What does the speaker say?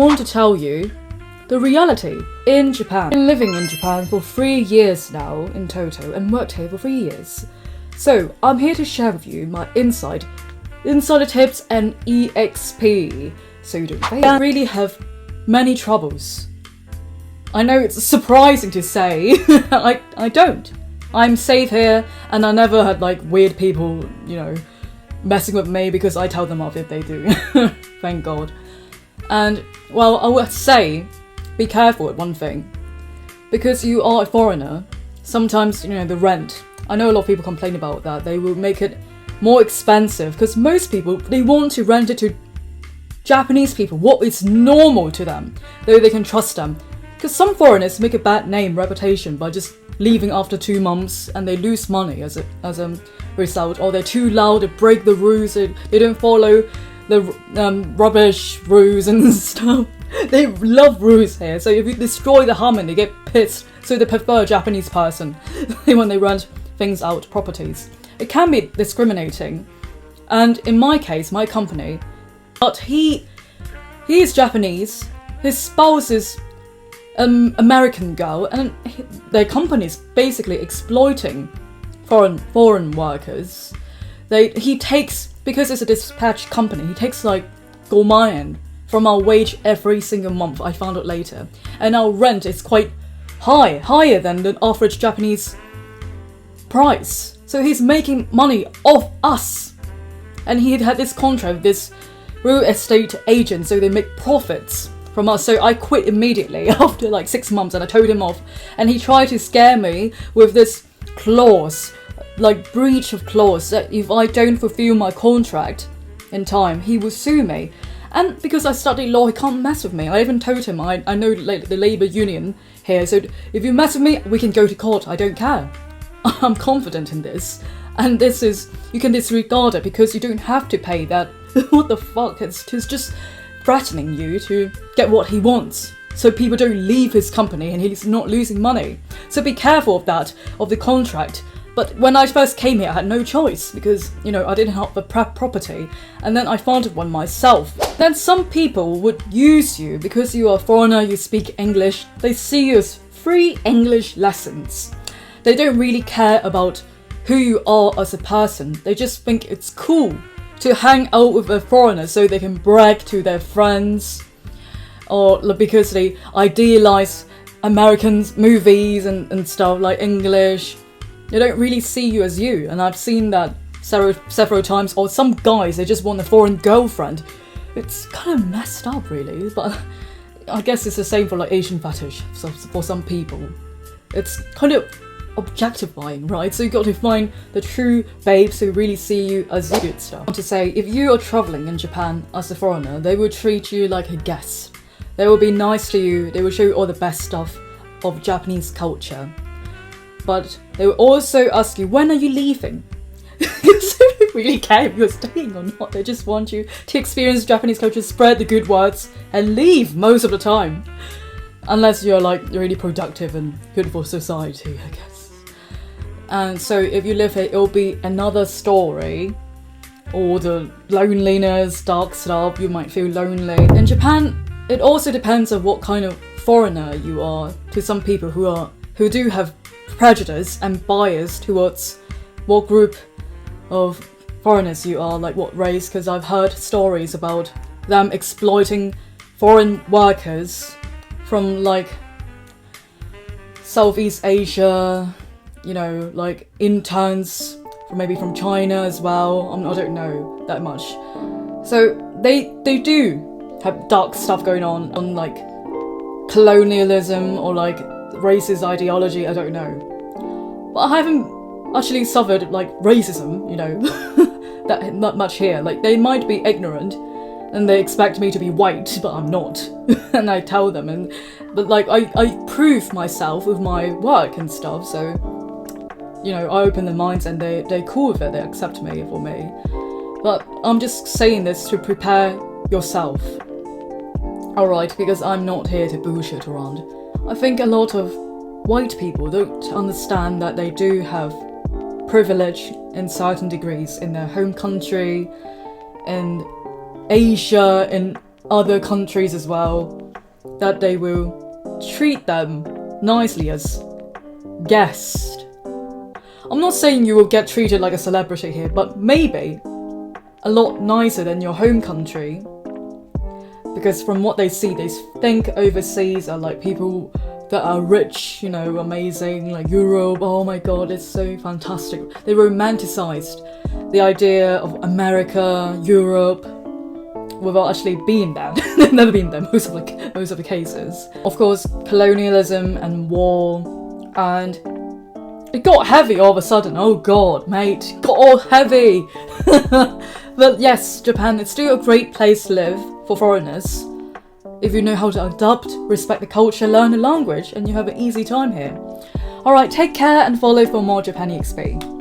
I want to tell you the reality in Japan. I've been living in Japan for 3 years now in total and worked here for 3 years. So I'm here to share with you my insider tips and EXP so you don't fail. I really have many troubles. I know it's surprising to say, I don't. I'm safe here and I never had like weird people, messing with me because I tell them off if they do. Thank God. And, well, I would say, be careful with one thing. Because you are a foreigner, sometimes, the rent. I know a lot of people complain about that. They will make it more expensive because most people, they want to rent it to Japanese people, what is normal to them, though they can trust them. Because some foreigners make a bad reputation by just leaving after 2 months and they lose money as a result, or they're too loud, they break the rules, they don't follow the rubbish rules and stuff. They love rules here, so if you destroy the harmony, they get pissed, so they prefer a Japanese person when they rent things out, properties. It can be discriminating, and in my case, my company, but he is Japanese, his spouse is an American girl, and their company is basically exploiting foreign workers. He takes, because it's a dispatch company, he takes like 5 million from our wage every single month, I found out later. And our rent is quite higher than the average Japanese price. So he's making money off us. And he had this contract with this real estate agent, so they make profits from us. So I quit immediately after like 6 months and I told him off. And he tried to scare me with this clause, like breach of clause, that if I don't fulfill my contract in time, he will sue me. And because I studied law, he can't mess with me. I even told him I know the labour union here, so if you mess with me, we can go to court. I don't care. I'm confident in this. And this is, you can disregard it because you don't have to pay that. What the fuck? It's just threatening you to get what he wants, so people don't leave his company and he's not losing money. So be careful of that, of the contract. But when I first came here, I had no choice because, I didn't have the property, and then I found one myself. Then some people would use you because you are a foreigner, you speak English. They see you as free English lessons. They don't really care about who you are as a person. They just think it's cool to hang out with a foreigner so they can brag to their friends, or because they idealize American movies and stuff like English. They don't really see you as you, and I've seen that several times. Or some guys, they just want a foreign girlfriend. It's kind of messed up, really, but I guess it's the same for like Asian fetish for some people. It's kind of objectifying, right? So you got to find the true babes who really see you as good stuff. I want to say, if you are traveling in Japan as a foreigner, they will treat you like a guest. They will be nice to you. They will show you all the best stuff of Japanese culture. But they will also ask you, when are you leaving? Because they don't really care if you're staying or not. They just want you to experience Japanese culture, spread the good words, and leave most of the time. Unless you're like really productive and good for society, I guess. And so if you live here, it'll be another story. All the loneliness, dark stuff, you might feel lonely. In Japan, it also depends on what kind of foreigner you are. To some people who do have prejudice and bias towards what group of foreigners you are, like what race, because I've heard stories about them exploiting foreign workers from like Southeast Asia, like interns maybe from China as well. I don't know that much. So they do have dark stuff going on like colonialism or like racist ideology, I don't know. But I haven't actually suffered like racism, that not much here. Like they might be ignorant and they expect me to be white, but I'm not. And I tell them, but like I prove myself with my work and stuff, so I open their minds and they're cool with it, they accept me for me. But I'm just saying this to prepare yourself. Alright, because I'm not here to bullshit around. I think a lot of white people don't understand that they do have privilege in certain degrees in their home country, in Asia, in other countries as well, that they will treat them nicely as guests. I'm not saying you will get treated like a celebrity here, but maybe a lot nicer than your home country. Because from what they see, they think overseas are like people that are rich, amazing, like Europe, oh my god, it's so fantastic. They romanticized the idea of America, Europe, without actually being there. They've never been there, most of the cases. Of course, colonialism and war, and it got heavy all of a sudden. Oh god, mate, it got all heavy. But yes, Japan, it's still a great place to live for foreigners. If you know how to adapt, respect the culture, learn the language, and you have an easy time here. Alright, take care and follow for more Japan EXP.